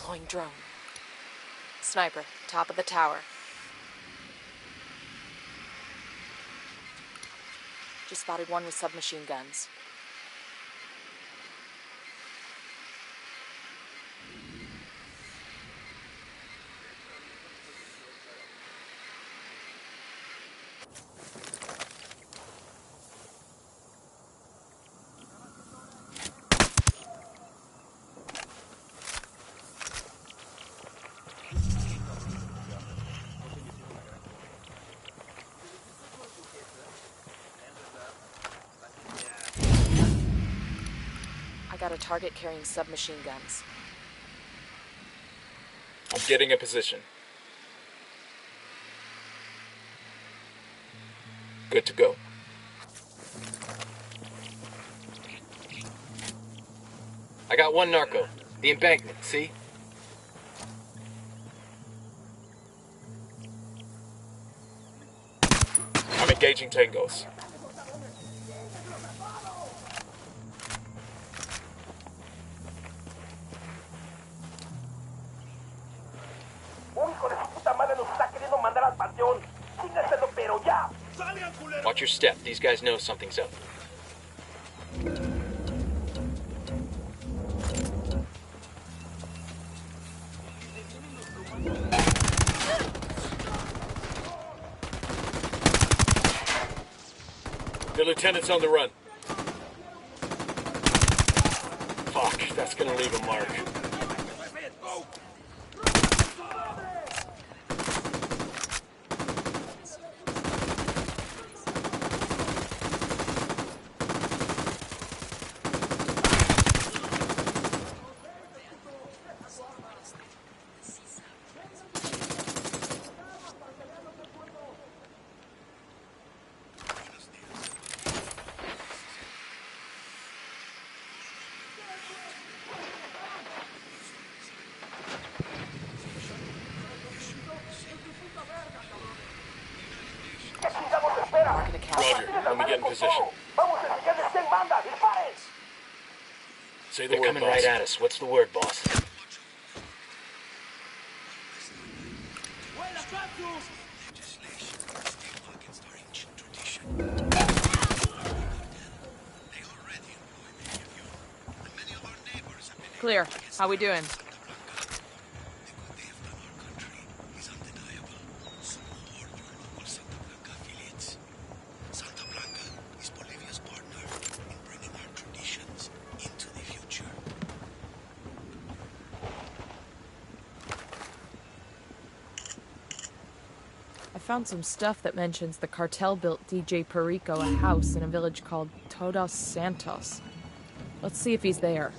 Deploying drone. Sniper, top of the tower. Just spotted one with submachine guns. Got a target carrying submachine guns. I'm getting a position. Good to go. I got one narco. The embankment, see? I'm engaging tangos. Watch your step. These guys know something's up. The lieutenant's on the run. Fuck, that's gonna leave a mark. Roger, let me get in position. Say the word, coming boss. Right at us. What's the word, boss? Clear. How we doing? I found some stuff that mentions the cartel built DJ Perico a house in a village called Todos Santos. Let's see if he's there.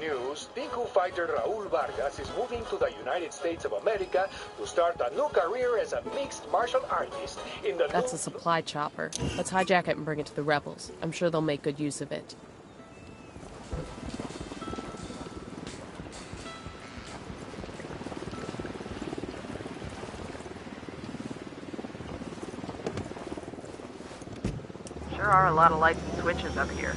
News, Tinku fighter Raul Vargas is moving to the United States of America to start a new career as a mixed martial artist in the... That's a supply chopper. Let's hijack it and bring it to the rebels. I'm sure they'll make good use of it. Sure are a lot of lights and switches up here.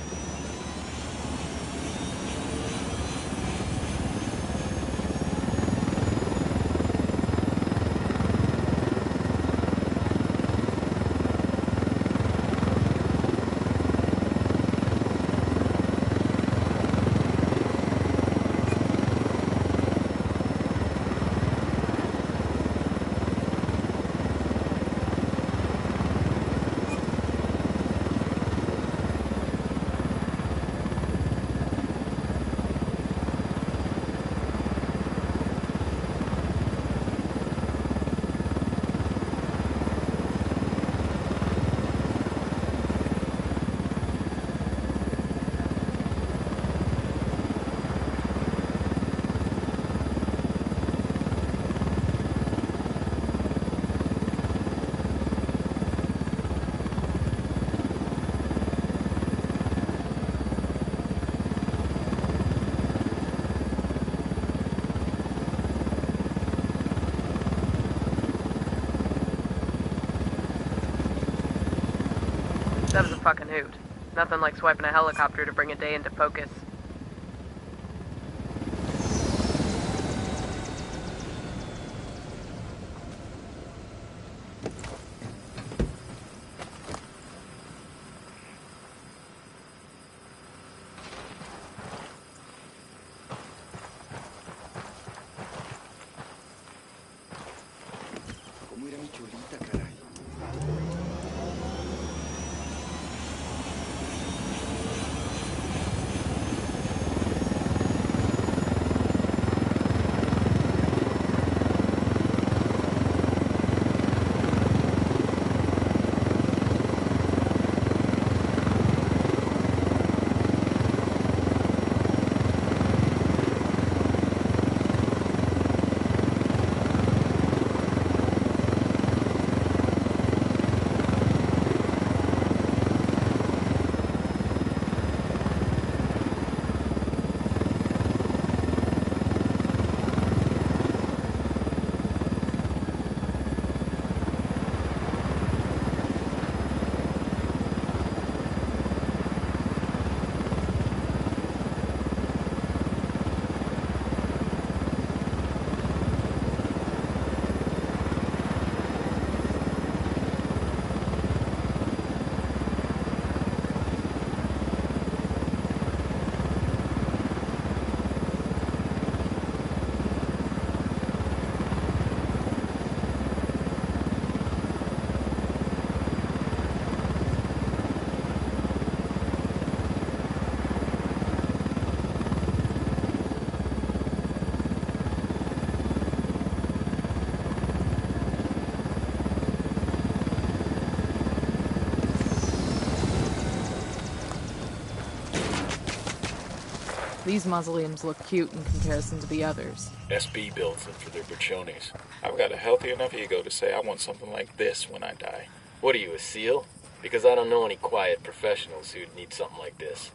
That was a fucking hoot. Nothing like swiping a helicopter to bring a day into focus. These mausoleums look cute in comparison to the others. SB builds them for their buchones. I've got a healthy enough ego to say I want something like this when I die. What are you, a SEAL? Because I don't know any quiet professionals who'd need something like this.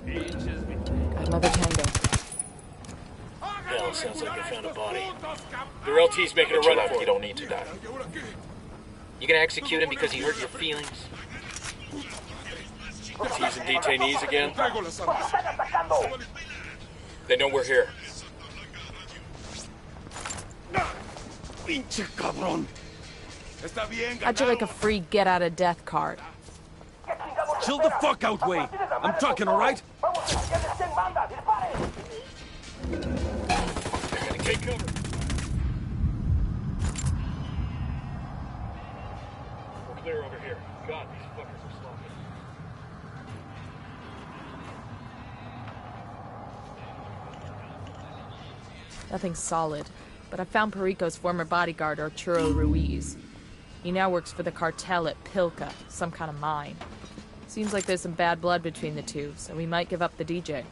Got another tango. Hell, sounds like they found a body. The LT's making a run for it. You don't need to die. You gonna execute him because he hurt your feelings? Teasing detainees again? They know we're here. How'd you like a free get-out-of-death card? Chill the fuck out, Way. I'm talking, all right? Take cover. We're clear over here. God, these fuckers are sloppy. Nothing solid, but I found Perico's former bodyguard, Arturo Ruiz. He now works for the cartel at Pilca, some kind of mine. Seems like there's some bad blood between the two, so we might give up the DJ.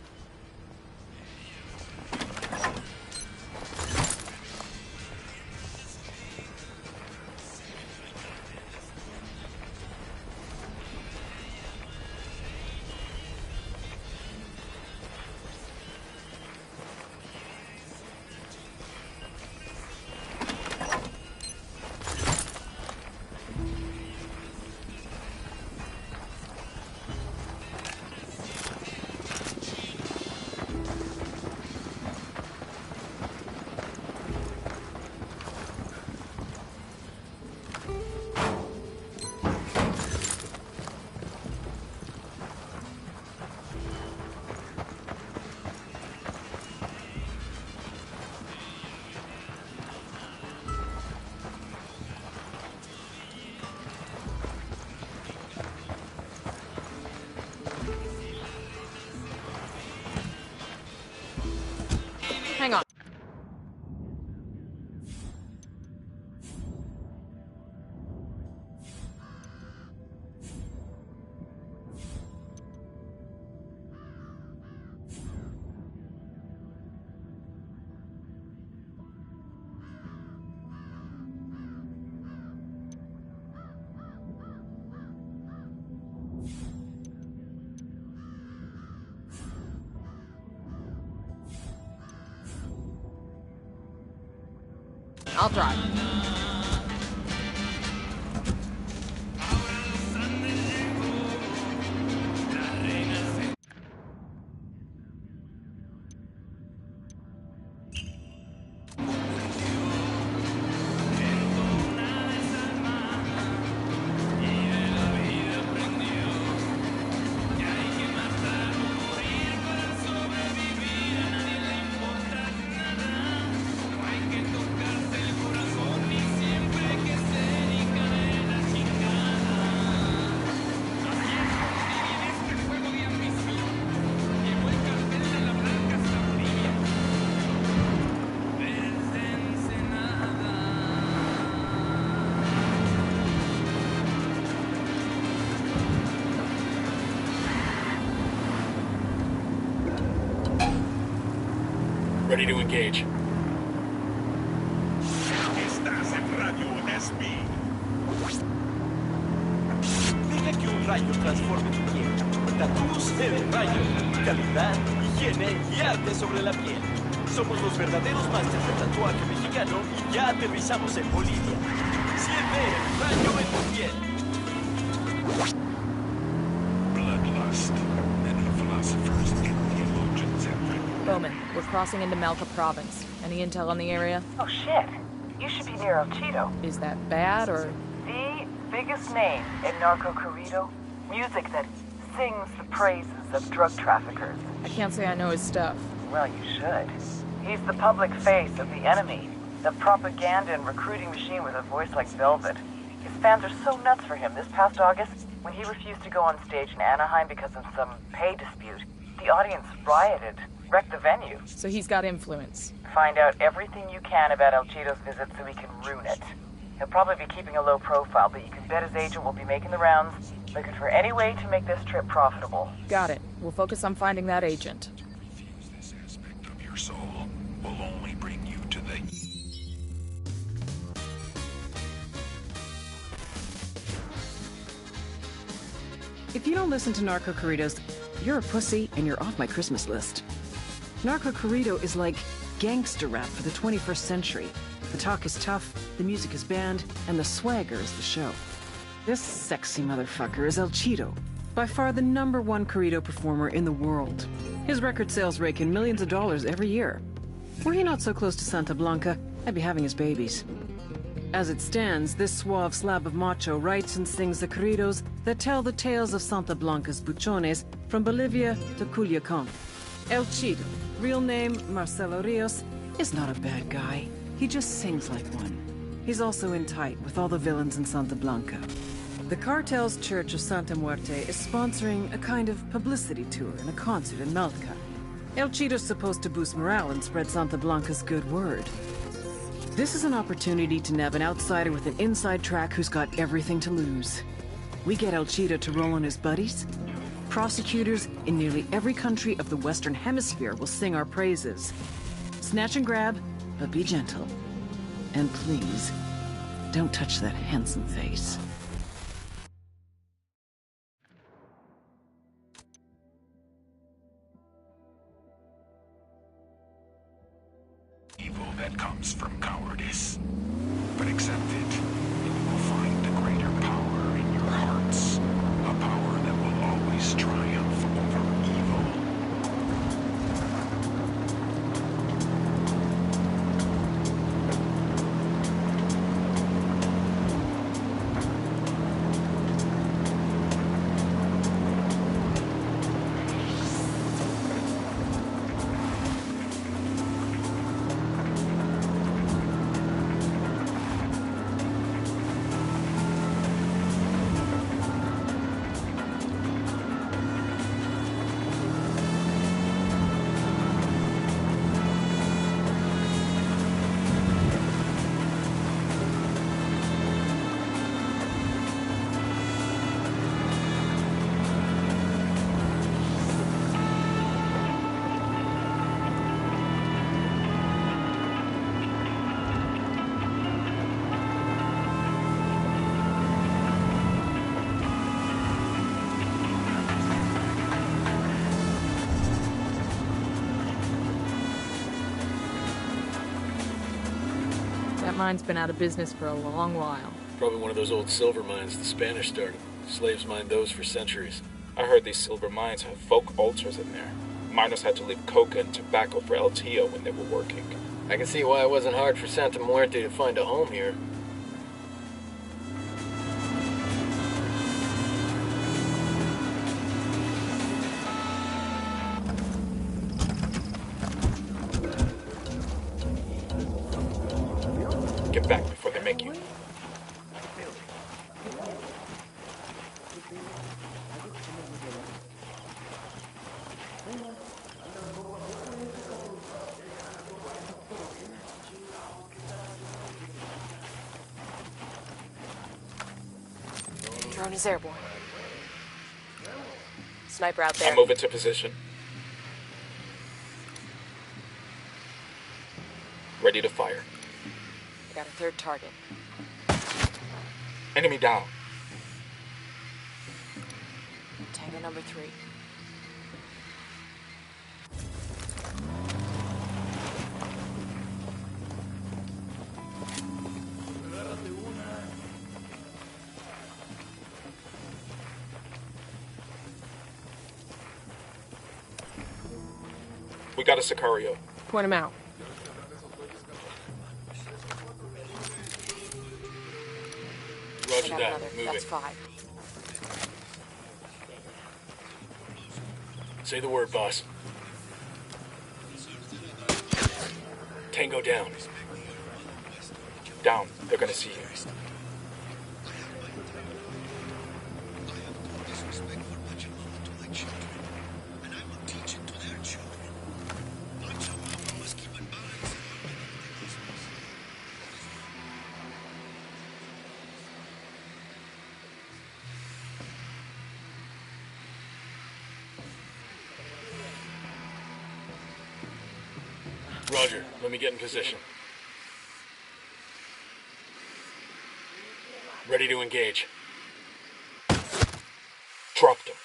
Hang on. I'll drive. Ready to engage. Estás en Radio SB. Deja que un rayo transforme tu piel. Tattoos el rayo. Calidad, higiene y arte sobre la piel. Somos los verdaderos masters del tatuaje mexicano y ya aterrizamos en Bolivia. Siente el rayo en tu piel. Bloodlust. Many philosophers and theologians have written. Bowman, we're crossing into Malca province. Any intel on the area? Oh shit. You should be near El Cheeto. Is that bad, or...? The biggest name in Narco Corrido. Music that sings the praises of drug traffickers. I can't say I know his stuff. Well, you should. He's the public face of the enemy. The propaganda and recruiting machine with a voice like velvet. His fans are so nuts for him. This past August, when he refused to go on stage in Anaheim because of some pay dispute, the audience rioted, wrecked the venue. So he's got influence. Find out everything you can about El Cheeto's visit so he can ruin it. He'll probably be keeping a low profile, but you can bet his agent will be making the rounds, looking for any way to make this trip profitable. Got it. We'll focus on finding that agent. This aspect of your soul will only bring you to the... If you don't listen to Narco Corridos, you're a pussy and you're off my Christmas list. Narco Corrido is like gangster rap for the 21st century. The talk is tough, the music is banned, and the swagger is the show. This sexy motherfucker is El Cheeto, by far the #1 corrido performer in the world. His record sales rake in millions of dollars every year. Were he not so close to Santa Blanca, I'd be having his babies. As it stands, this suave slab of macho writes and sings the corridos that tell the tales of Santa Blanca's buchones from Bolivia to Culiacan. El Cheeto, real name Marcelo Rios, is not a bad guy. He just sings like one. He's also in tight with all the villains in Santa Blanca. The cartel's Church of Santa Muerte is sponsoring a kind of publicity tour and a concert in Malca. El Cheeto's supposed to boost morale and spread Santa Blanca's good word. This is an opportunity to nab an outsider with an inside track who's got everything to lose. We get El Cheeto to roll on his buddies. Prosecutors in nearly every country of the Western Hemisphere will sing our praises. Snatch and grab, but be gentle. And please, don't touch that handsome face. Evil that comes from cowardice. But accept it, and you will find a greater power in your hearts. A power that will always triumph over evil. Mine's been out of business for a long while. Probably one of those old silver mines the Spanish started. Slaves mined those for centuries. I heard these silver mines have folk altars in there. Miners had to leave coca and tobacco for El Tío when they were working. I can see why it wasn't hard for Santa Muerte to find a home here. Get back before they make you. Drone is airborne. Sniper out there. I'll move into position. Ready to fire. Got a third target. Enemy down. Tango number 3. We got a Sicario. Point him out. Roger that. Another. Moving. That's 5. Say the word, boss. Tango down. Down. They're gonna see you. Roger. Let me get in position. Ready to engage. Dropped him.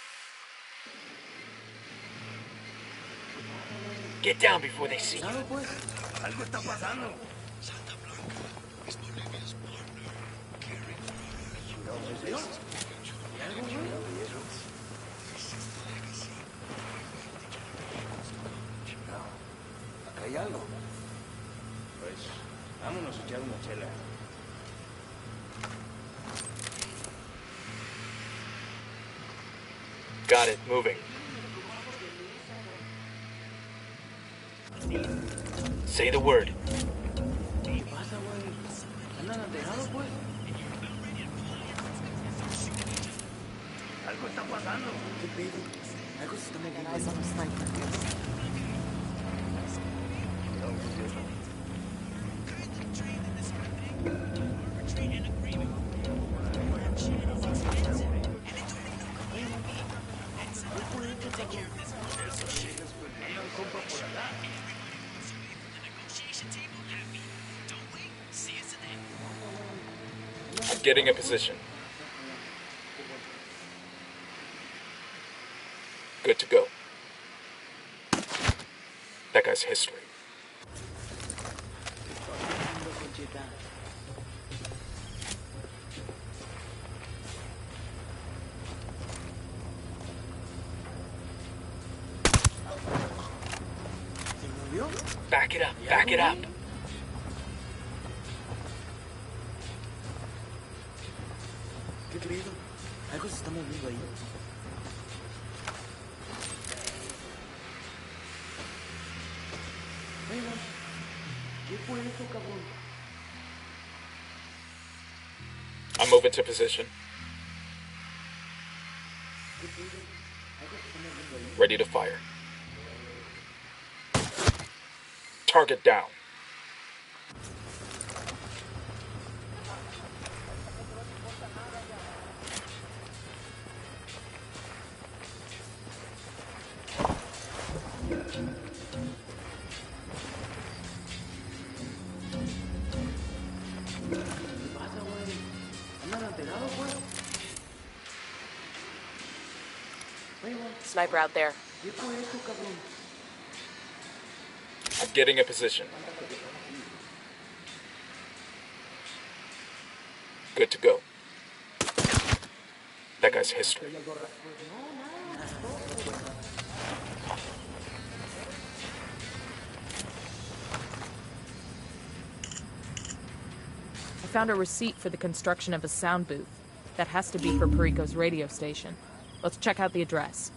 Get down before they see you. ¿Hay algo? Pues, vámonos a echar una chela. Got it. Moving. Say the word. ¿Qué pasa, güey? ¿Andan alterados, pues? Algo está pasando. ¿Qué pedo? Algo se está moviendo. Eyes on a sniper. I'm getting a position. Good to go. That guy's history. Back it up, back it up. ¿Qué pedo? Algo se está moviendo ahí. ¿Qué fue eso, cabrón? I'm moving to position. Ready to fire. Target down. Sniper out there. I'm getting a position. Good to go. That guy's history. I found a receipt for the construction of a sound booth. That has to be for Perico's radio station. Let's check out the address.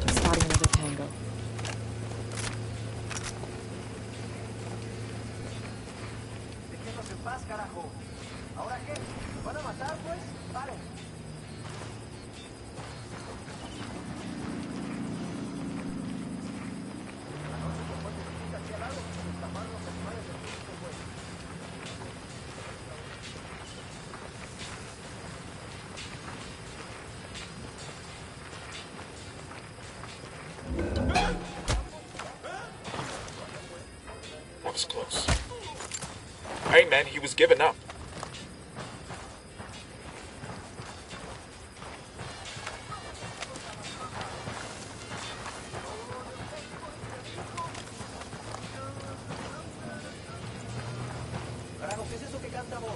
Spotting another tango. Déjenos en paz, carajo. ¿Ahora qué? ¿Nos van a matar, pues? Paren. That was close. Hey man, he was giving up. Carajo, ¿qué es eso que canta vos?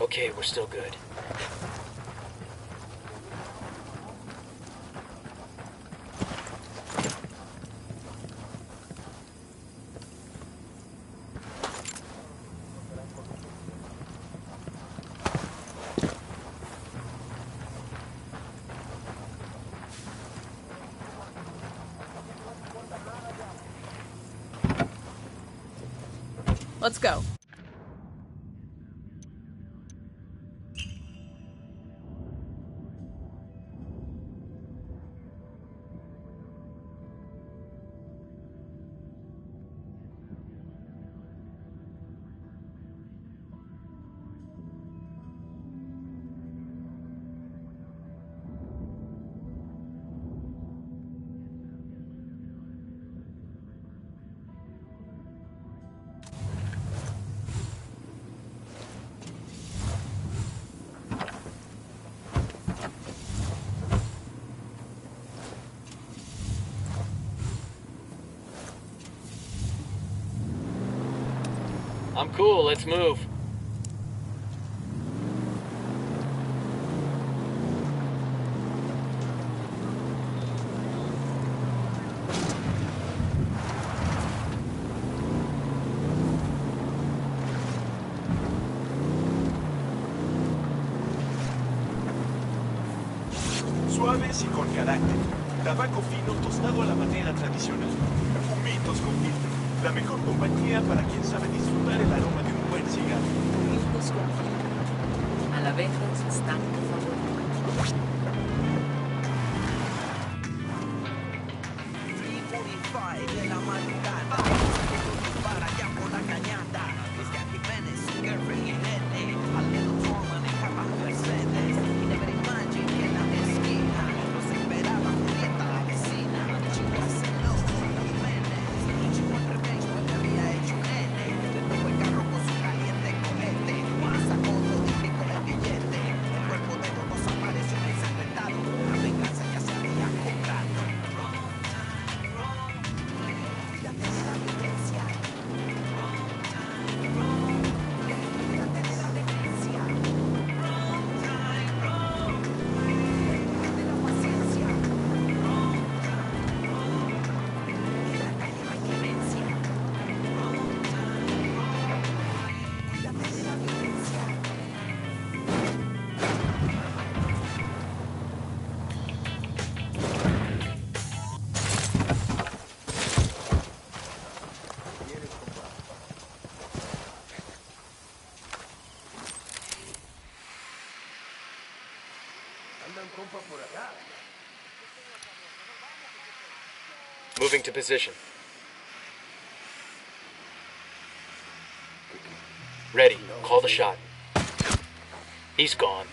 Okay, we're still good. Let's go. I'm cool, let's move. Suaves y con carácter. Tabaco fino tostado a la manera tradicional. Humitos con filtro. La mejor compañía para quien sabe disfrutar el aroma de un buen cigarro. Humitos con filtro. A la venta en su estanque favorito. 3:45 de la madrugada. Para allá por la cañada. Es que aquí Jiménez, su girlfriend y nene. Al menos no manejaba Mercedes. Y never imagine que en la esquina los esperaba Julieta, la vecina. Chico hace loco, Jiménez. Chico en revenge, pues me había hecho nene. Le tocó el carro con su caliente cohete. Y sacó todo y pico el billete. El cuerpo de todos apareció ensangrentado. La venganza ya se había comprado. Moving to position. Ready. Call the shot. He's gone.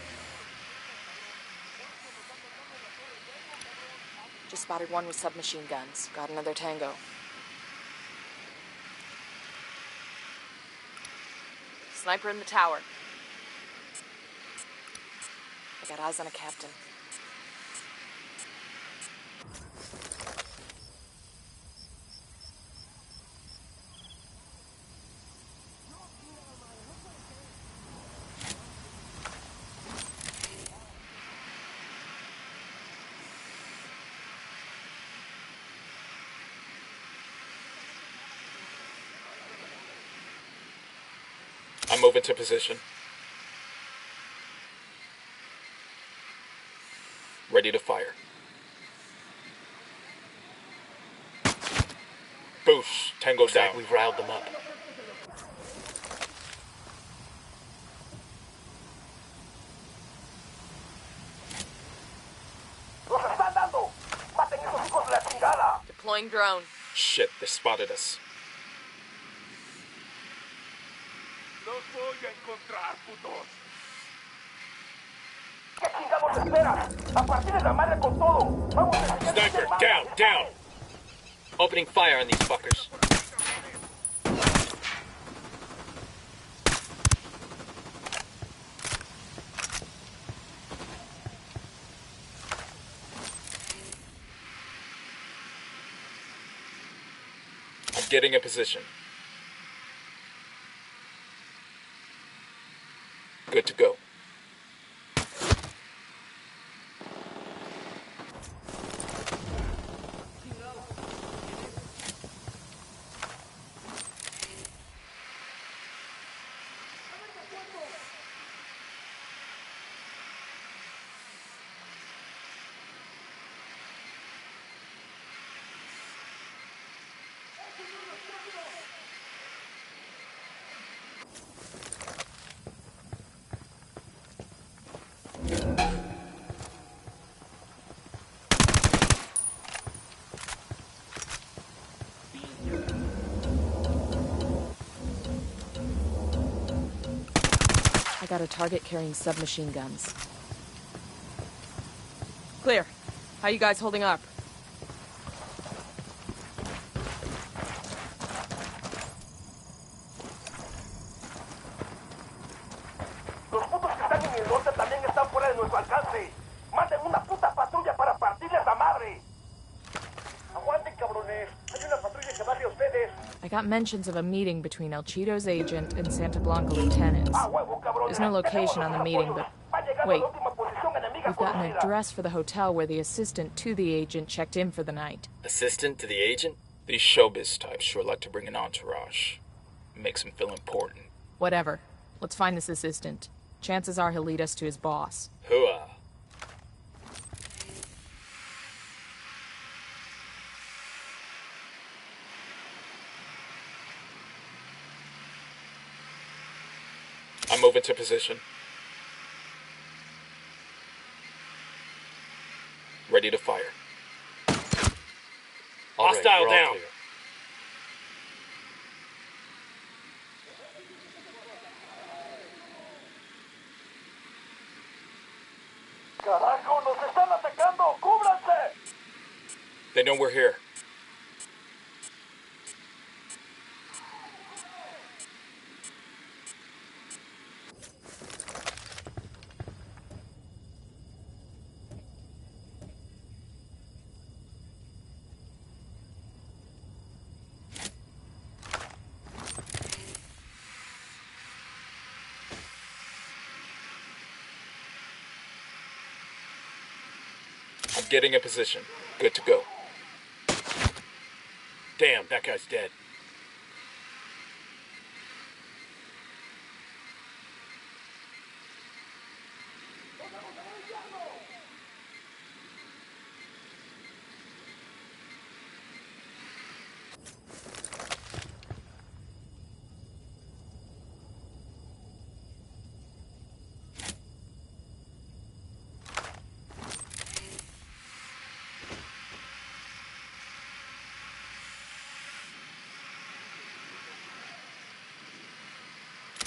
Just spotted one with submachine guns. Got another tango. Sniper in the tower. I got eyes on a captain. I'm moving to position. Ready to fire. Boosh! Tango down. We've riled them up. Deploying drone. Shit, they spotted us. Los voy a encontrar, putos. ¿Qué chingados espera? ¡A partir de la madre con todo! ¡Vamos a hacer Sniper, down, down! Opening fire on these fuckers. I'm getting a position. Good to go. I got a target carrying submachine guns. Clear. How you guys holding up? Los putos que están en el norte también están fuera de nuestro alcance. Manden una puta patrulla para partirles la madre. Aguanten, cabrones. Hay una patrulla que va hacia ustedes. I got mentions of a meeting between El Cheeto's agent and Santa Blanca lieutenants. There's no location on the meeting, but wait. We've got an address for the hotel where the assistant to the agent checked in for the night. Assistant to the agent? These showbiz types sure like to bring an entourage. Makes him feel important. Whatever. Let's find this assistant. Chances are he'll lead us to his boss. Hooah. I'm moving to position. Ready to fire. All right, Hostile we're all down. clear. ¡Carajo, nos están atacando! ¡Cúbranse! They know we're here. I'm getting in position. Good to go. Damn, that guy's dead.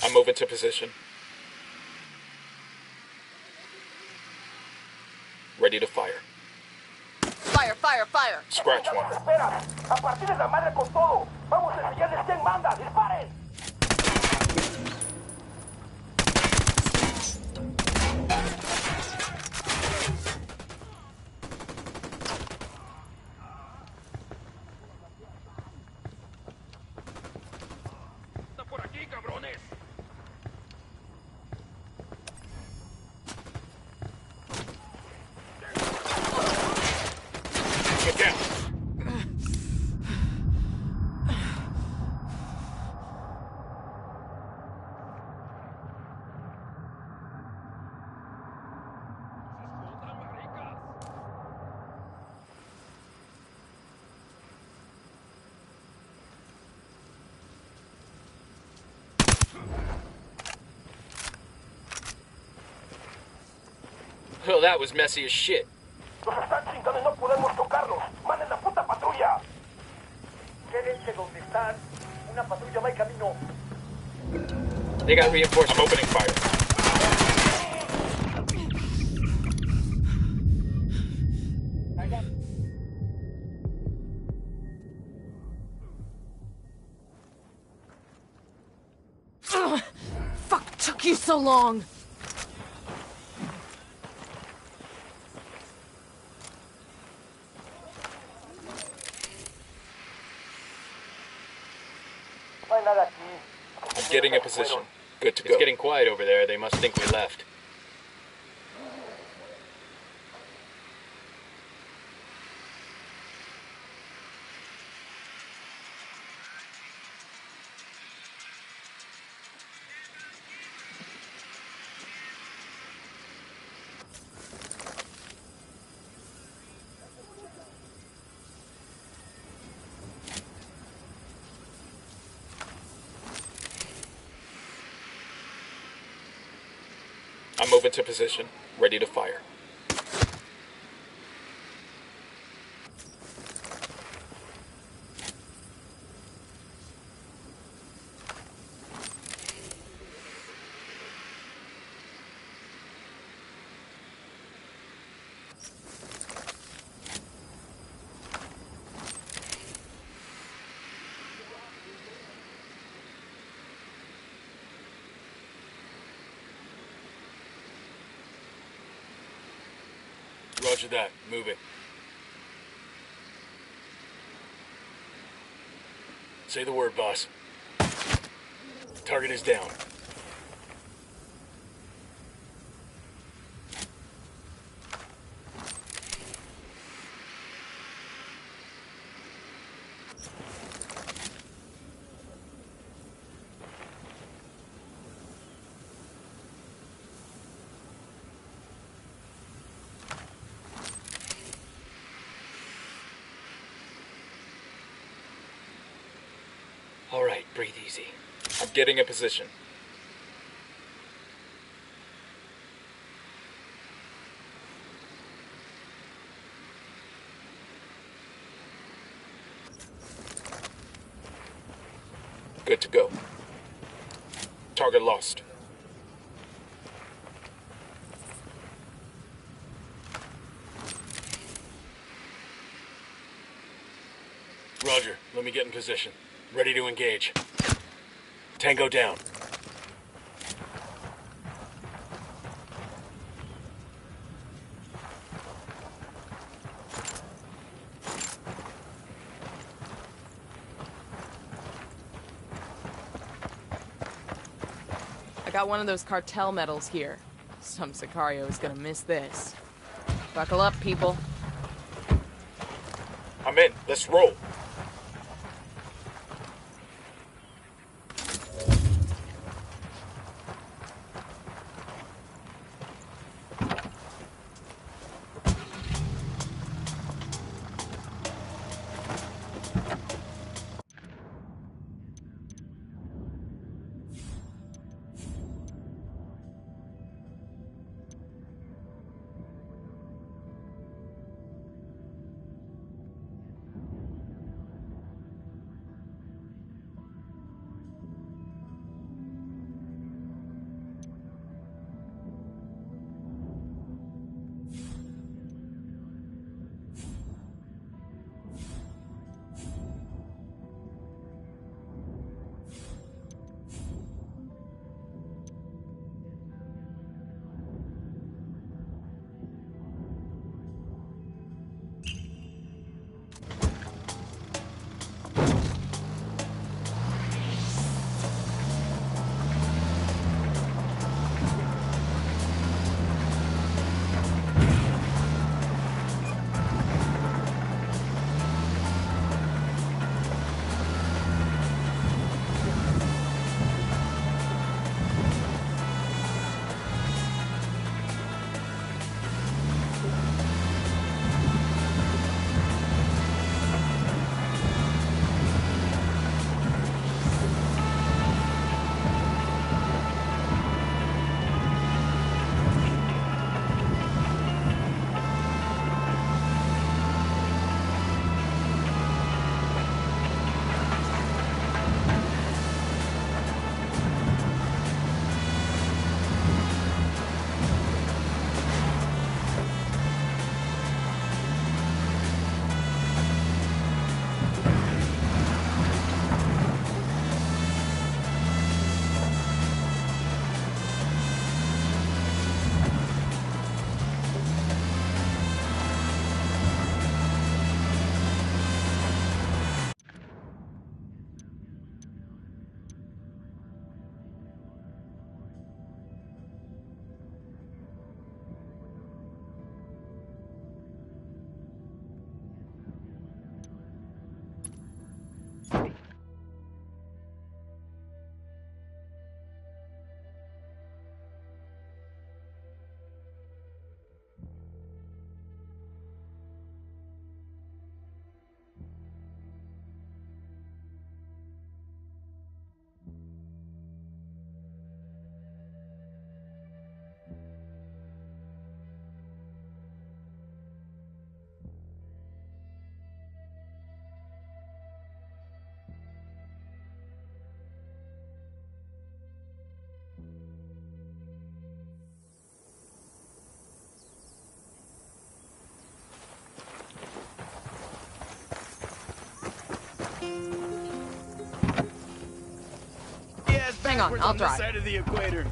I'm moving to position. Ready to fire. Fire, fire, fire! Scratch one. ¡Espera! ¡A partir de la madre con todo! ¡Vamos a enseñarles quién manda! ¡Disparen! Get down. Well, that was messy as shit. ¡Nos están chingando y no podemos tocarlos! ¡Manden la puta patrulla! Quédense donde están. Una patrulla va en camino. They got reinforcements. I'm opening fire. Ugh, fuck took you so long? No hay nada aquí. I'm getting in position. Good to go. It's getting quiet over there. They must think we left. I'm moving to position. Ready to fire. Roger that. Moving. Say the word, boss. Target is down. All right, breathe easy. I'm getting a position. Good to go. Target lost. Roger, let me get in position. Ready to engage. Tango down. I got one of those cartel medals here. Some Sicario is gonna miss this. Buckle up, people. I'm in. Let's roll. Hang on, I'll drive. Side of the equator.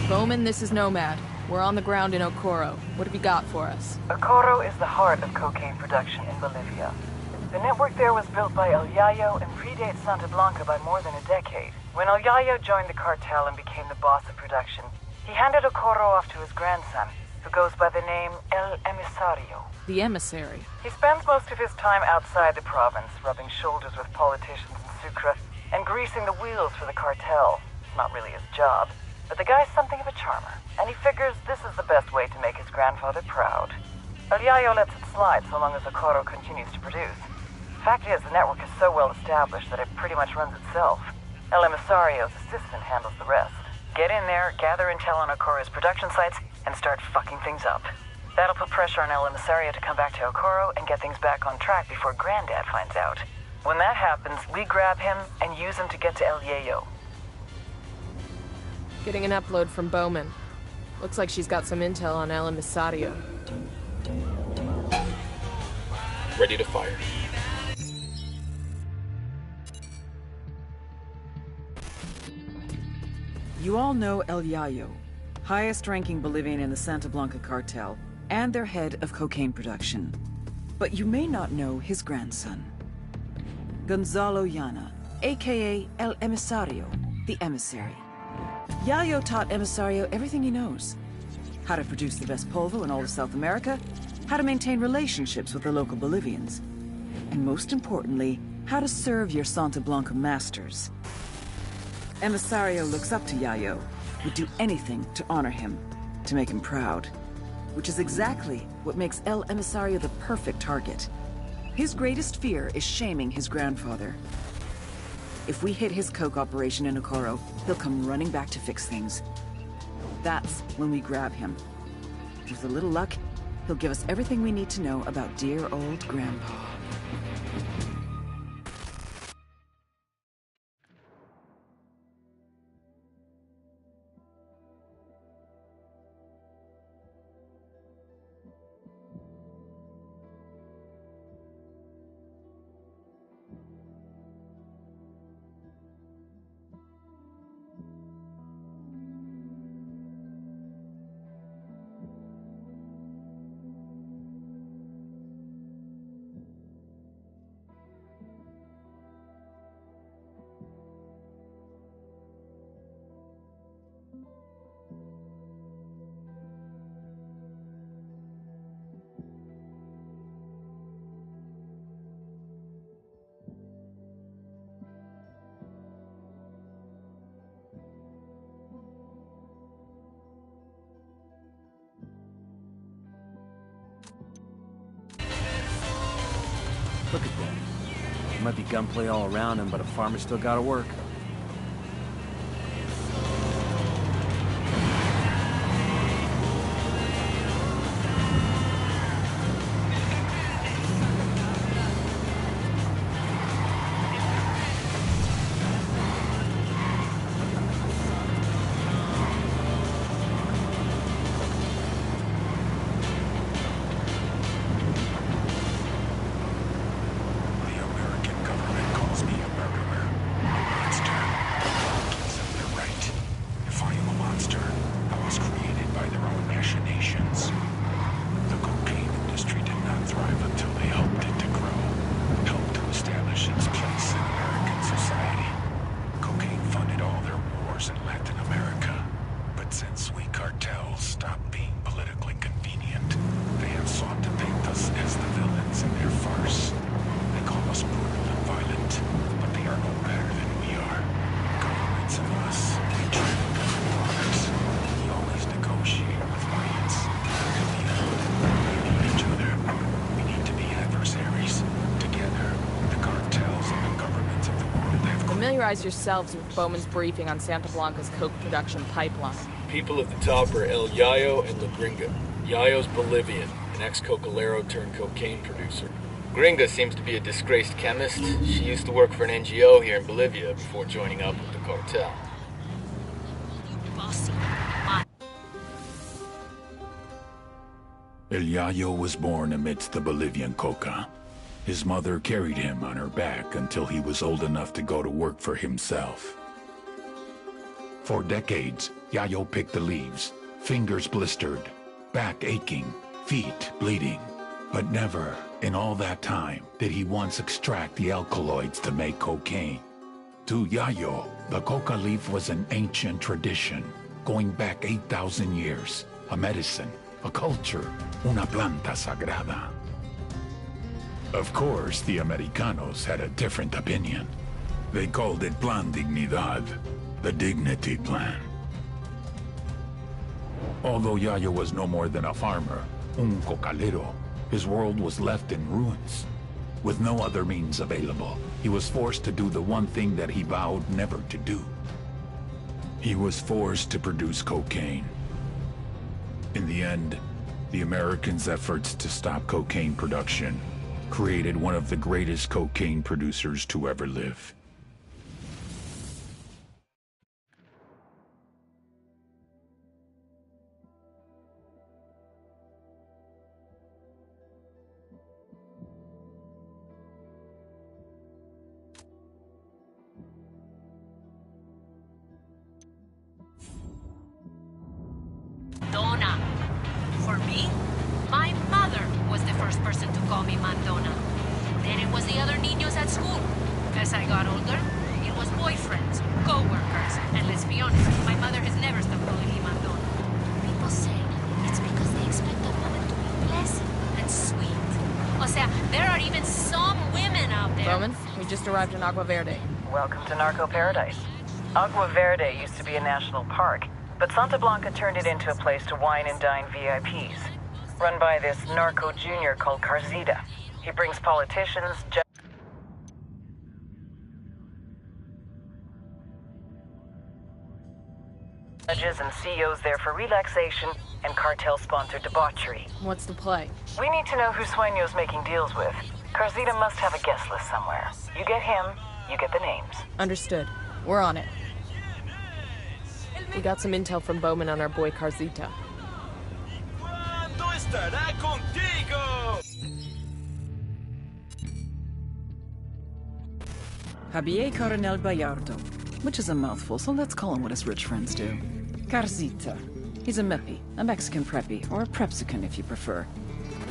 Bowman, this is Nomad. We're on the ground in Okoro. What have you got for us? Okoro is the heart of cocaine production in Bolivia. The network there was built by El Yayo and predates Santa Blanca by more than a decade. When El Yayo joined the cartel and became the boss of production, he handed Okoro off to his grandson, who goes by the name El Emisario. The emissary. He spends most of his time outside the province, rubbing shoulders with politicians in Sucre and greasing the wheels for the cartel. It's not really his job, but the guy's something of a charmer, and he figures this is the best way to make his grandfather proud. El Yayo lets it slide so long as Okoro continues to produce. Fact is, the network is so well established that it pretty much runs itself. El Emisario's assistant handles the rest. Get in there, gather intel on Okoro's production sites, and start fucking things up. That'll put pressure on El Emisario to come back to Okoro and get things back on track before Granddad finds out. When that happens, we grab him and use him to get to El Yayo. Getting an upload from Bowman. Looks like she's got some intel on El Emisario. Ready to fire. You all know El Yayo, highest-ranking Bolivian in the Santa Blanca cartel, and their head of cocaine production. But you may not know his grandson, Gonzalo Llana, aka El Emisario, the emissary. Yayo taught Emisario everything he knows. How to produce the best polvo in all of South America, how to maintain relationships with the local Bolivians, and most importantly, how to serve your Santa Blanca masters. Emisario looks up to Yayo, would do anything to honor him, to make him proud. Which is exactly what makes El Emisario the perfect target. His greatest fear is shaming his grandfather. If we hit his coke operation in Okoro, he'll come running back to fix things. That's when we grab him. With a little luck, he'll give us everything we need to know about dear old Grandpa. Look at that. There might be gunplay all around him, but a farmer's still gotta work. Familiarize yourselves with Bowman's briefing on Santa Blanca's coke production pipeline. People at the top are El Yayo and La Gringa. Yayo's Bolivian, an ex-cocalero turned cocaine producer. Gringa seems to be a disgraced chemist. She used to work for an NGO here in Bolivia before joining up with the cartel. El Yayo was born amidst the Bolivian coca. His mother carried him on her back until he was old enough to go to work for himself. For decades, Yayo picked the leaves, fingers blistered, back aching, feet bleeding. But never, in all that time, did he once extract the alkaloids to make cocaine. To Yayo, the coca leaf was an ancient tradition, going back 8,000 years. A medicine, a culture, una planta sagrada. Of course, the Americanos had a different opinion. They called it Plan Dignidad, the dignity plan. Although Yayo was no more than a farmer, un cocalero, his world was left in ruins. With no other means available, he was forced to do the one thing that he vowed never to do. He was forced to produce cocaine. In the end, the Americans' efforts to stop cocaine production created one of the greatest cocaine producers to ever live. Donna. For me, my mother was the first person to call me Mandona. Then it was the other niños at school. As I got older, it was boyfriends, co-workers, and let's be honest, my mother has never stopped calling me Mandona. People say it's because they expect a woman to be pleasant and sweet. O sea, there are even some women out there. Bowman, we just arrived in Agua Verde. Welcome to Narco Paradise. Agua Verde used to be a national park, but Santa Blanca turned it into a place to wine and dine VIPs. Run by this narco junior called Carzita. He brings politicians, judges and CEOs there for relaxation and cartel-sponsored debauchery. What's the play? We need to know who Sueño's making deals with. Carzita must have a guest list somewhere. You get him, you get the names. Understood. We're on it. We got some intel from Bowman on our boy Carzita. ¿Cuándo estará contigo? Javier Coronel Bayardo, which is a mouthful, so let's call him what his rich friends do. Carzita. He's a meppy, a Mexican preppy, or a prepsican if you prefer.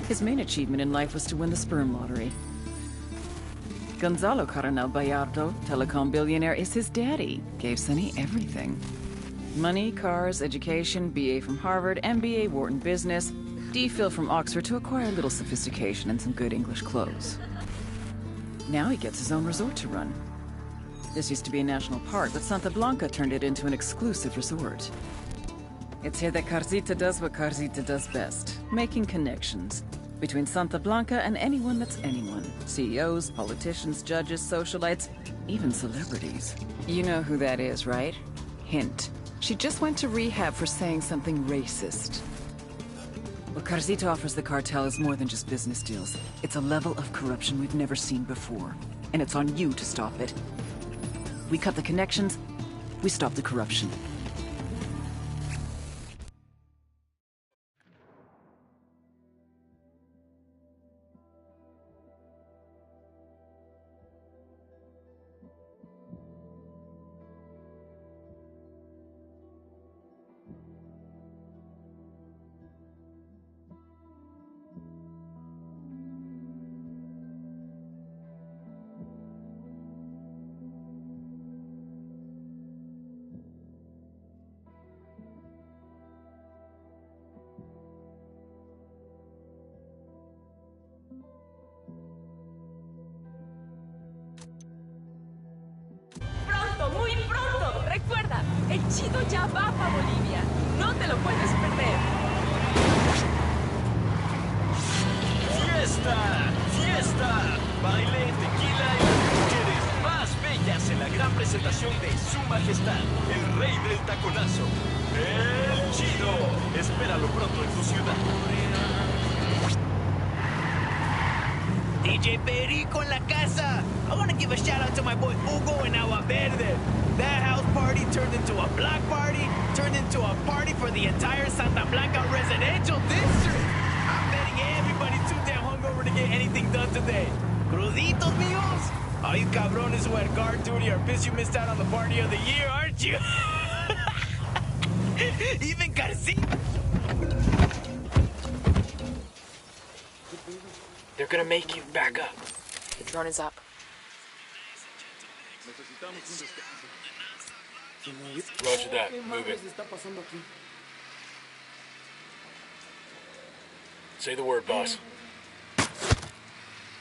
His main achievement in life was to win the sperm lottery. Gonzalo Coronel Bayardo, telecom billionaire, is his daddy. Gave Sonny everything. Money, cars, education, BA from Harvard, MBA Wharton Business, DPhil from Oxford to acquire a little sophistication and some good English clothes. Now he gets his own resort to run. This used to be a national park, but Santa Blanca turned it into an exclusive resort. It's here that Carzita does what Carzita does best, making connections between Santa Blanca and anyone that's anyone. CEOs, politicians, judges, socialites, even celebrities. You know who that is, right? Hint. She just went to rehab for saying something racist. What Carzita offers the cartel is more than just business deals. It's a level of corruption we've never seen before. And it's on you to stop it. We cut the connections, we stop the corruption. Muy pronto. Recuerda, el chido ya va para Bolivia. No te lo puedes perder. ¡Fiesta! ¡Fiesta! Baile, tequila y las mujeres más bellas en la gran presentación de Su Majestad, el Rey del Taconazo, el Chido. Espéralo pronto en tu ciudad. DJ Perico en la casa. I want to give a shout out to my boy Hugo in Agua Verde. That house party turned into a block party, turned into a party for the entire Santa Blanca residential district. I'm betting everybody's too damn hungover to get anything done today. Cruditos, míos? All you cabrones who had guard duty are pissed you missed out on the party of the year, aren't you? Even Garcia. They're gonna make you back up. The drone is up. Roger that. Moving. Say the word, boss.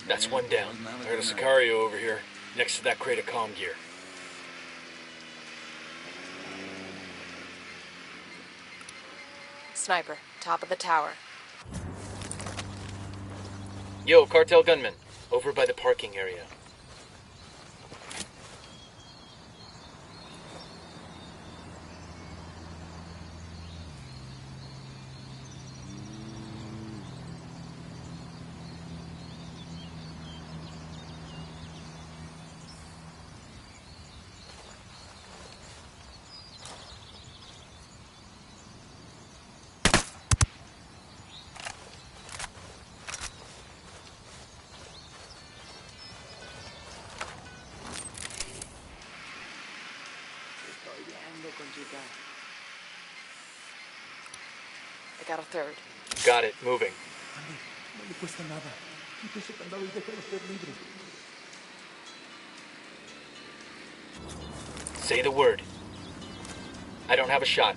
That's one down. I got a Sicario over here, next to that crate of comm gear. Sniper, top of the tower. Yo, cartel gunman. Over by the parking area. I got a third. Got it, moving. No le cuesta nada. Quite ese candado y déjelo ser libre. Say the word. I don't have a shot.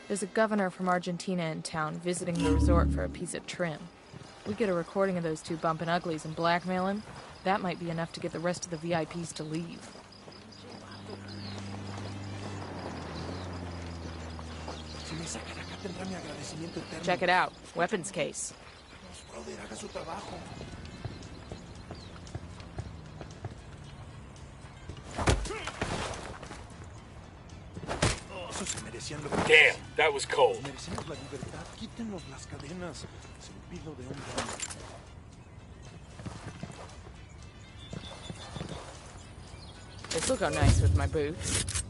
There's a governor from Argentina in town visiting the resort for a piece of trim. We get a recording of those two bumping uglies and blackmail him. That might be enough to get the rest of the VIPs to leave. Check it out. Weapons case. Damn, that was cold. This'll go nice with my boots.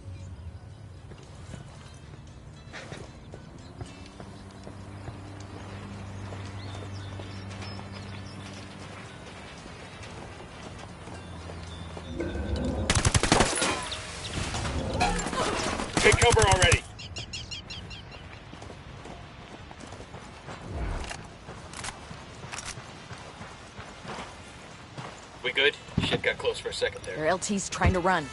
Take cover already. We good? Shit got close for a second there. Their LT's trying to run.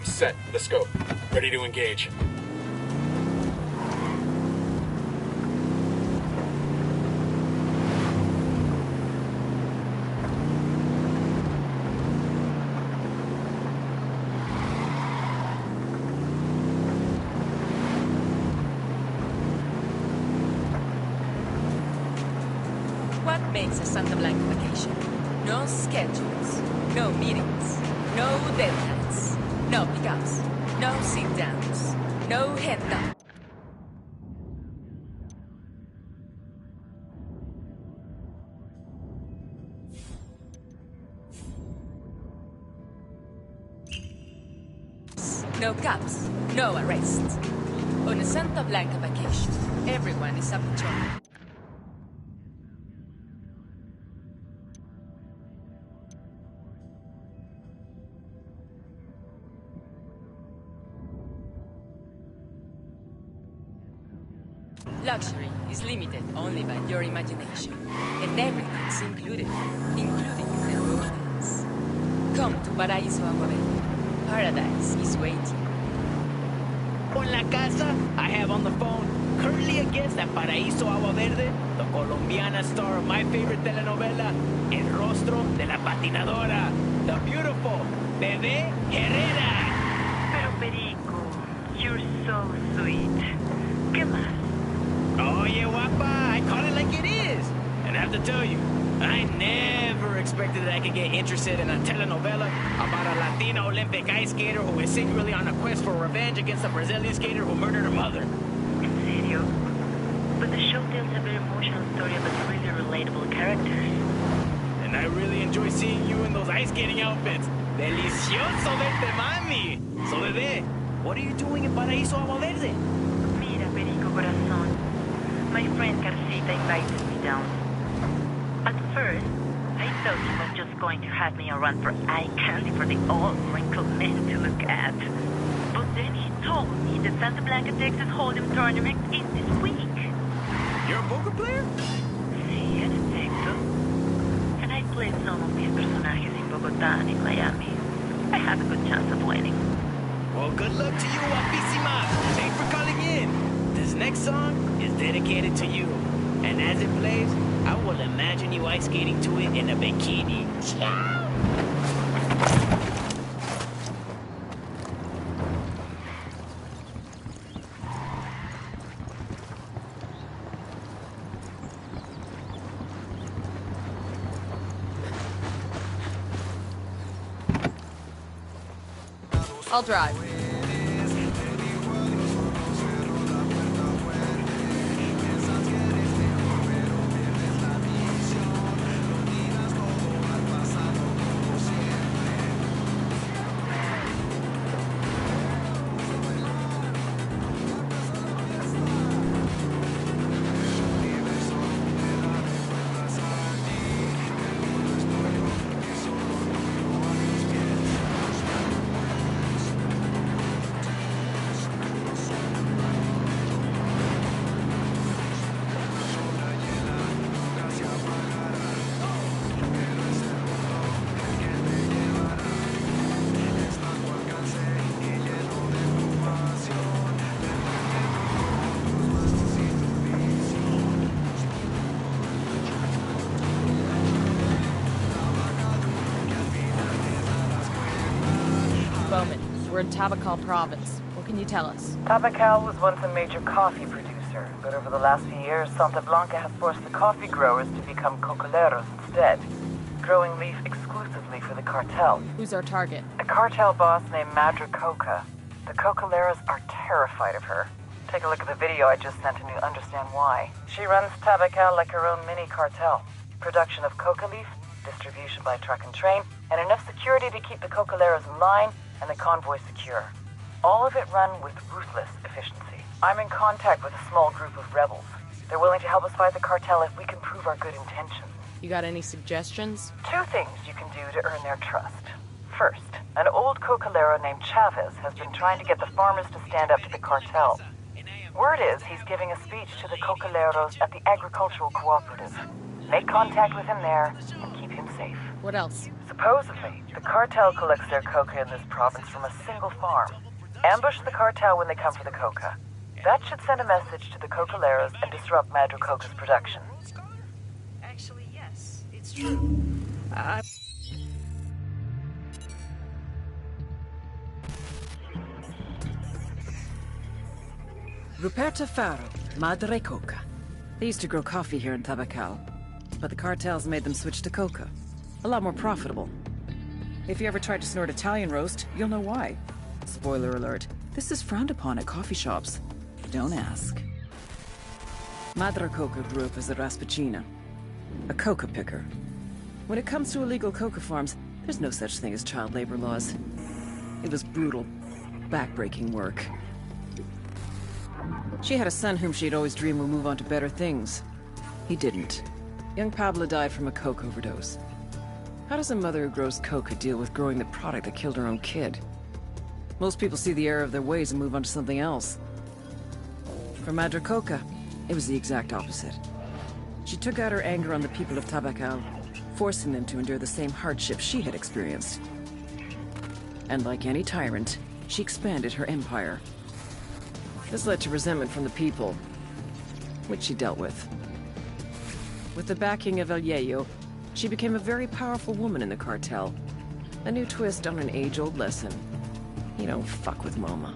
Set. Let's go. Ready to engage. What makes a Santa Blanca vacation? No schedules, no meetings, no deadlines, no pickups, no sit-downs, no head-down. No cops, no arrests. On a Santa Blanca vacation, everyone is up to join. Luxury is limited only by your imagination, and everything's included, including the romance. Come to Paraíso Agua Verde. Paradise is waiting. en la casa, I have on the phone currently a guest at Paraíso Agua Verde, the Colombiana star of my favorite telenovela, El Rostro de la Patinadora, the beautiful Bebé Herrera. Pero Perico, you're so sweet. ¿Qué más? Oh, yeah, guapa, I call it like it is. And I have to tell you, I never expected that I could get interested in a telenovela about a Latina Olympic ice skater who is secretly on a quest for revenge against a Brazilian skater who murdered her mother. En serio? But the show tells a very emotional story about really relatable characters. And I really enjoy seeing you in those ice skating outfits. Delicioso verte, mami. So, bebé, what are you doing in Paraíso Agua Verde? Mira, Perico Corazón. My friend Carcita invited me down. At first, I thought he was just going to have me around for eye candy for the old wrinkled men to look at. But then he told me that Santa Blanca, Texas Hold'em tournament is this week. You're a poker player? Sí, en efecto. And I played some of these personajes in Bogotá and in Miami. I have a good chance of winning. Well, good luck to you, guapísima. Thanks for calling in. This next song is dedicated to you. And as it plays, I will imagine you ice skating to it in a bikini. Ciao! I'll drive. We're in Tabacal province. What can you tell us? Tabacal was once a major coffee producer, but over the last few years, Santa Blanca has forced the coffee growers to become cocoleros instead, growing leaf exclusively for the cartel. Who's our target? A cartel boss named Madra Coca. The cocoleros are terrified of her. Take a look at the video I just sent and you'll understand why. She runs Tabacal like her own mini cartel. Production of coca leaf, distribution by truck and train, and enough security to keep the cocoleros in line and the convoy secure. All of it run with ruthless efficiency. I'm in contact with a small group of rebels. They're willing to help us fight the cartel if we can prove our good intentions. You got any suggestions? 2 things you can do to earn their trust. First, an old cocolero named Chavez has been trying to get the farmers to stand up to the cartel. Word is he's giving a speech to the cocoleros at the agricultural cooperative. Make contact with him there and keep him safe. What else? Supposedly, the cartel collects their coca in this province from a single farm. Ambush the cartel when they come for the coca. That should send a message to the cocoleros and disrupt Madra Coca's production. Actually, yes, it's true. Ruperta Faro, Madre Coca. They used to grow coffee here in Tabacal, but the cartels made them switch to coca. A lot more profitable. If you ever tried to snort Italian roast, you'll know why. Spoiler alert, this is frowned upon at coffee shops. Don't ask. Madre Coca grew up as a raspacina, a coca picker. When it comes to illegal coca farms, there's no such thing as child labor laws. It was brutal, backbreaking work. She had a son whom she'd always dreamed would move on to better things. He didn't. Young Pablo died from a coke overdose. How does a mother who grows coca deal with growing the product that killed her own kid? Most people see the error of their ways and move on to something else. For Madre Coca, it was the exact opposite. She took out her anger on the people of Tabacal, forcing them to endure the same hardships she had experienced. And like any tyrant, she expanded her empire. This led to resentment from the people, which she dealt with. With the backing of El Yayo, she became a very powerful woman in the cartel. A new twist on an age-old lesson. You don't fuck with Mama.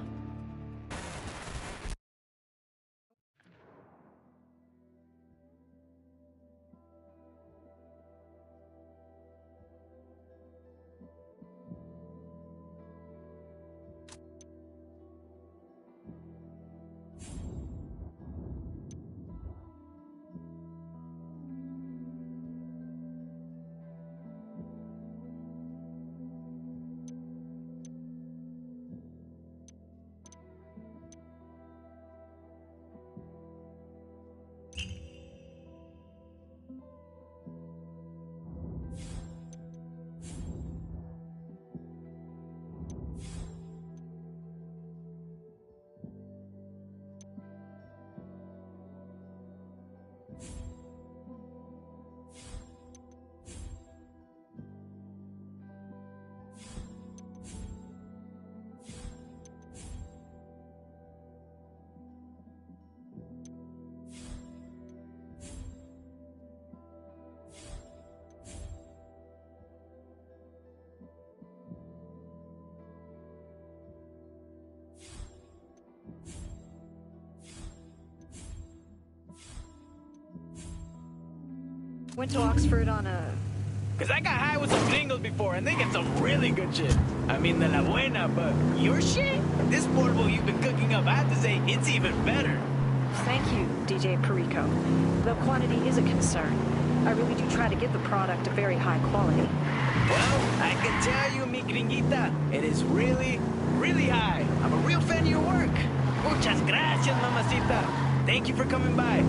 Went to Oxford on a... Cause I got high with some gringos before, and they get some really good shit. I mean, de la buena, but your shit? This portable you've been cooking up, I have to say, it's even better. Thank you, DJ Perico. Though quantity is a concern, I really do try to give the product a very high quality. Well, I can tell you, mi gringuita, it is really, really high. I'm a real fan of your work. Muchas gracias, mamacita. Thank you for coming by.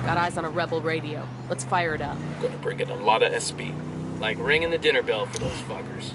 Got eyes on a rebel radio. Let's fire it up. Gonna bring in a lot of SP. Like ringing the dinner bell for those fuckers.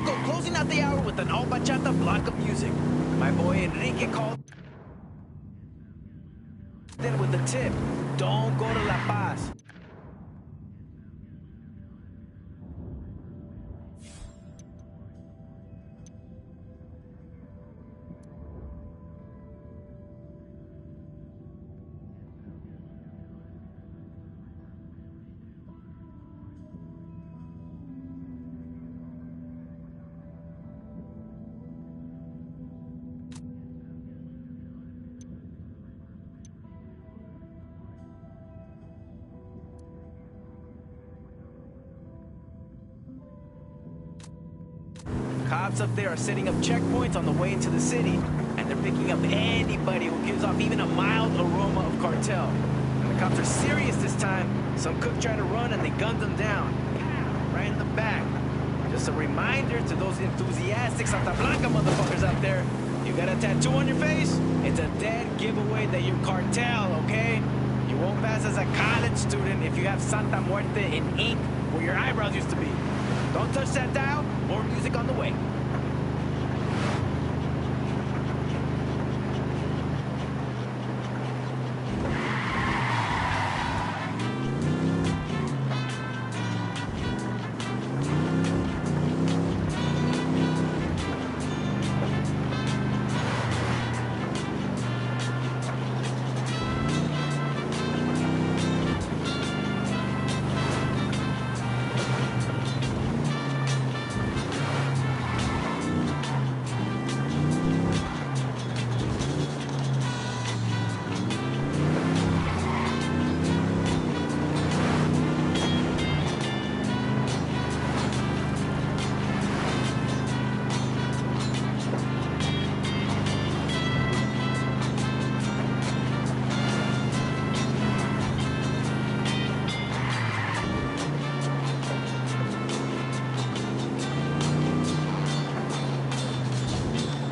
Perico closing out the hour with an all bachata block of music. My boy Enrique called in with the tip. Don't go to La Paz. Cops up there are setting up checkpoints on the way into the city, and they're picking up anybody who gives off even a mild aroma of cartel. And the cops are serious this time. Some cook tried to run and they gunned them down. Right in the back. Just a reminder to those enthusiastic Santa Blanca motherfuckers out there. You got a tattoo on your face? It's a dead giveaway that you're cartel, okay? You won't pass as a college student if you have Santa Muerte in ink where your eyebrows used to be. Don't touch that dial. More music on the way.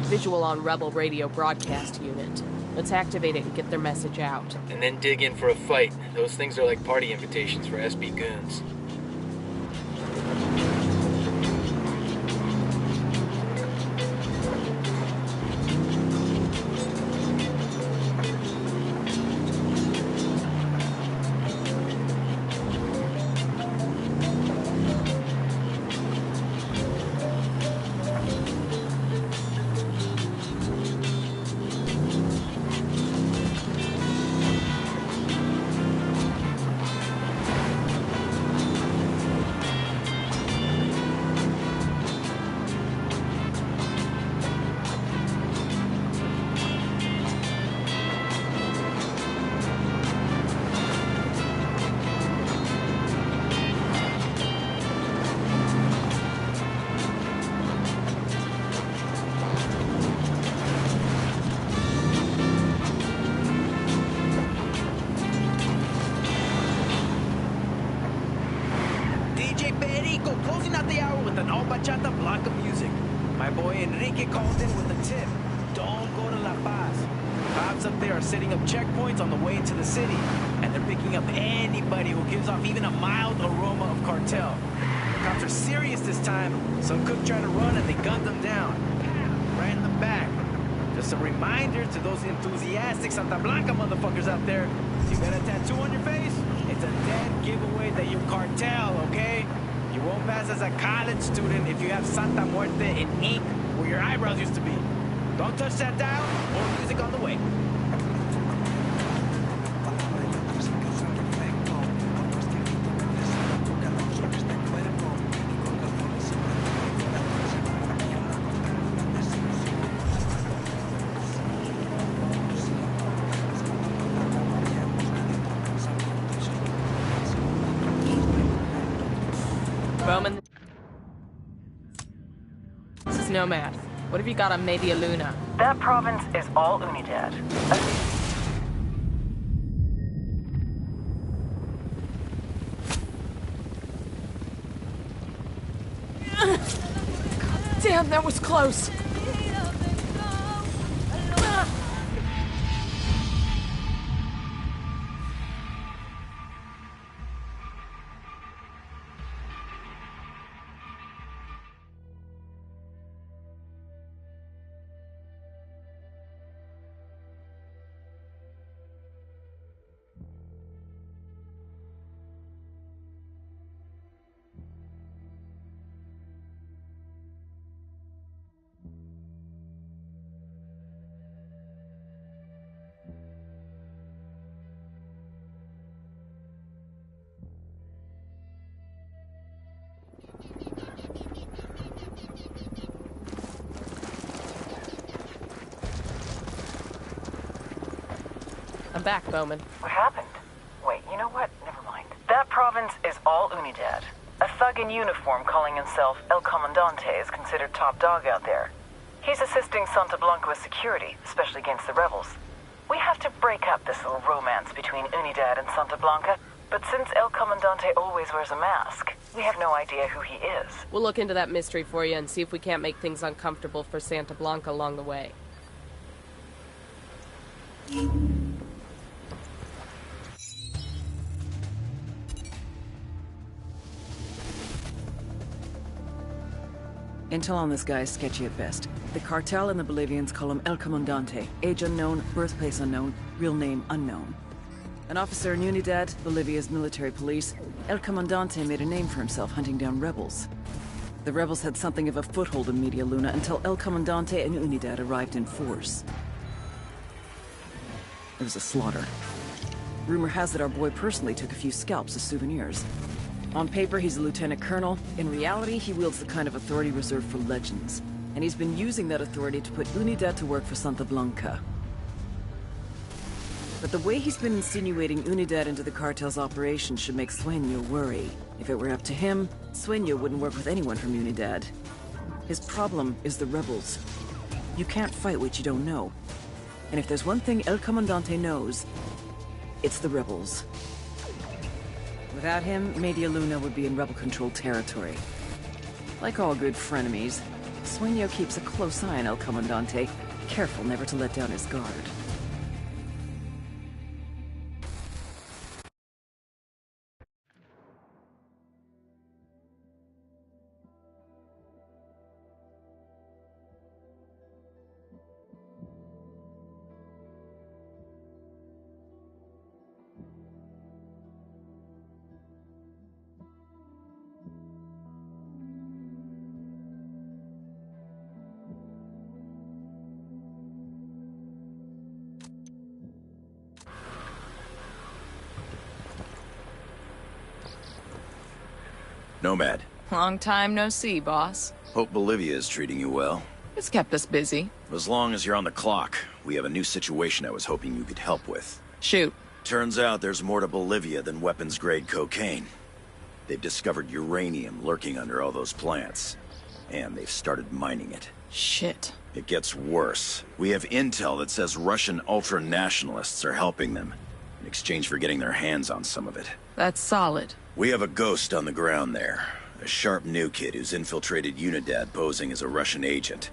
Visual on Rebel Radio broadcast unit. Let's activate it and get their message out. And then dig in for a fight. Those things are like party invitations for SB goons. Closing out the hour with an all bachata block of music. My boy Enrique called in with a tip. Don't go to La Paz. Cops up there are setting up checkpoints on the way into the city, and they're picking up anybody who gives off even a mild aroma of cartel. The cops are serious this time. Some cook tried to run and they gunned them down. Right in the back. Just a reminder to those enthusiastic Santa Blanca motherfuckers out there. You got a tattoo on your face? It's a dead giveaway that you're cartel, okay? You won't pass as a college student if you have Santa Muerte in ink where your eyebrows used to be. Don't touch that dial. More music on the way. Bowman. This is Nomad. What have you got on Media Luna? That province is all Unidad. Damn, that was close. I'm back, Bowman. What happened? Wait, you know what? Never mind. That province is all Unidad. A thug in uniform calling himself El Comandante is considered top dog out there. He's assisting Santa Blanca with security, especially against the rebels. We have to break up this little romance between Unidad and Santa Blanca, but since El Comandante always wears a mask, we have no idea who he is. We'll look into that mystery for you and see if we can't make things uncomfortable for Santa Blanca along the way. Intel on this guy is sketchy at best. The cartel and the Bolivians call him El Comandante. Age unknown, birthplace unknown, real name unknown. An officer in Unidad, Bolivia's military police, El Comandante made a name for himself hunting down rebels. The rebels had something of a foothold in Media Luna until El Comandante and Unidad arrived in force. It was a slaughter. Rumor has it our boy personally took a few scalps as souvenirs. On paper, he's a lieutenant colonel. In reality, he wields the kind of authority reserved for legends. And he's been using that authority to put Unidad to work for Santa Blanca. But the way he's been insinuating Unidad into the cartel's operation should make Sueño worry. If it were up to him, Sueño wouldn't work with anyone from Unidad. His problem is the rebels. You can't fight what you don't know. And if there's one thing El Comandante knows, it's the rebels. Without him, Media Luna would be in rebel-controlled territory. Like all good frenemies, Sueño keeps a close eye on El Comandante, careful never to let down his guard. Nomad. Long time no see, boss. Hope Bolivia is treating you well. It's kept us busy. As long as you're on the clock, we have a new situation I was hoping you could help with. Shoot. Turns out there's more to Bolivia than weapons-grade cocaine. They've discovered uranium lurking under all those plants. And they've started mining it. Shit. It gets worse. We have intel that says Russian ultra-nationalists are helping them, in exchange for getting their hands on some of it. That's solid. We have a ghost on the ground there. A sharp new kid who's infiltrated Unidad posing as a Russian agent.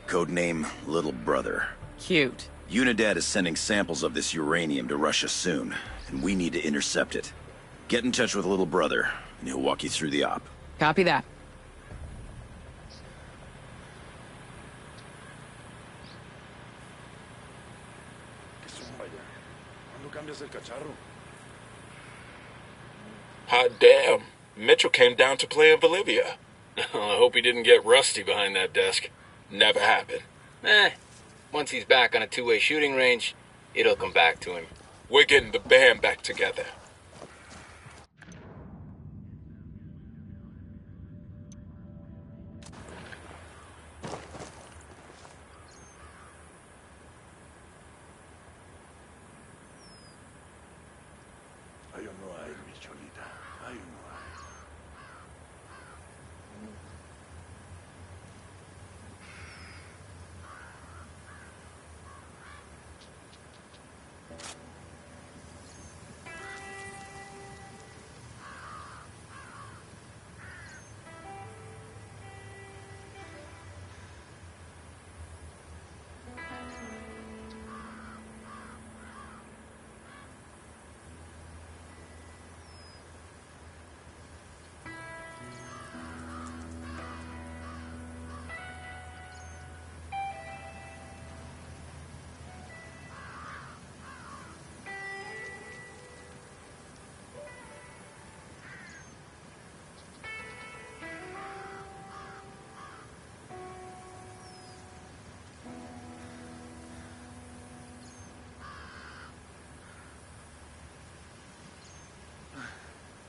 Codename Little Brother. Cute. Unidad is sending samples of this uranium to Russia soon, and we need to intercept it. Get in touch with Little Brother, and he'll walk you through the op. Copy that. Hot damn. Mitchell came down to play in Bolivia. I hope he didn't get rusty behind that desk. Never happened. Once he's back on a two-way shooting range, it'll come back to him. We're getting the band back together.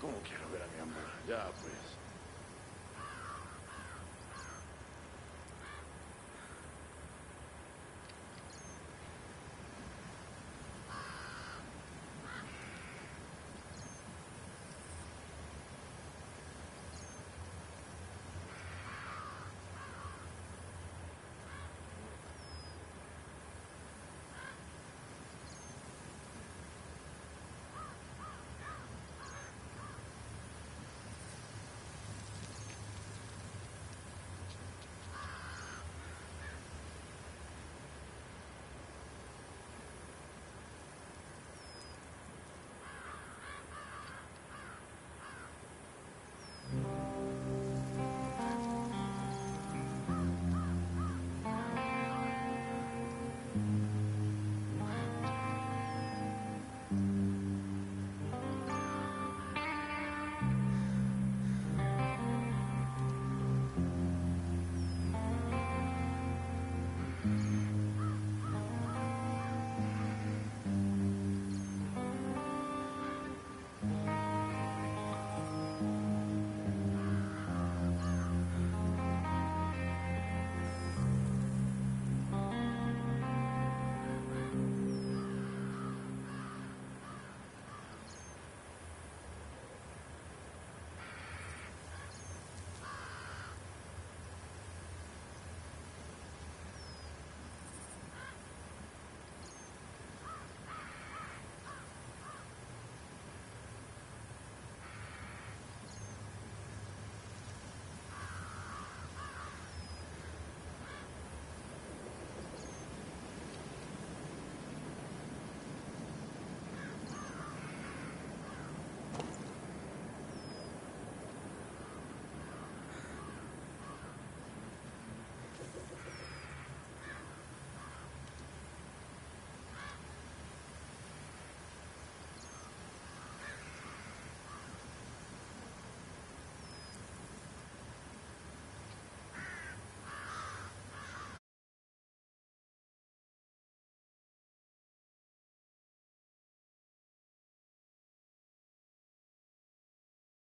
¿Cómo quiero ver a mi amor? Ya, pues.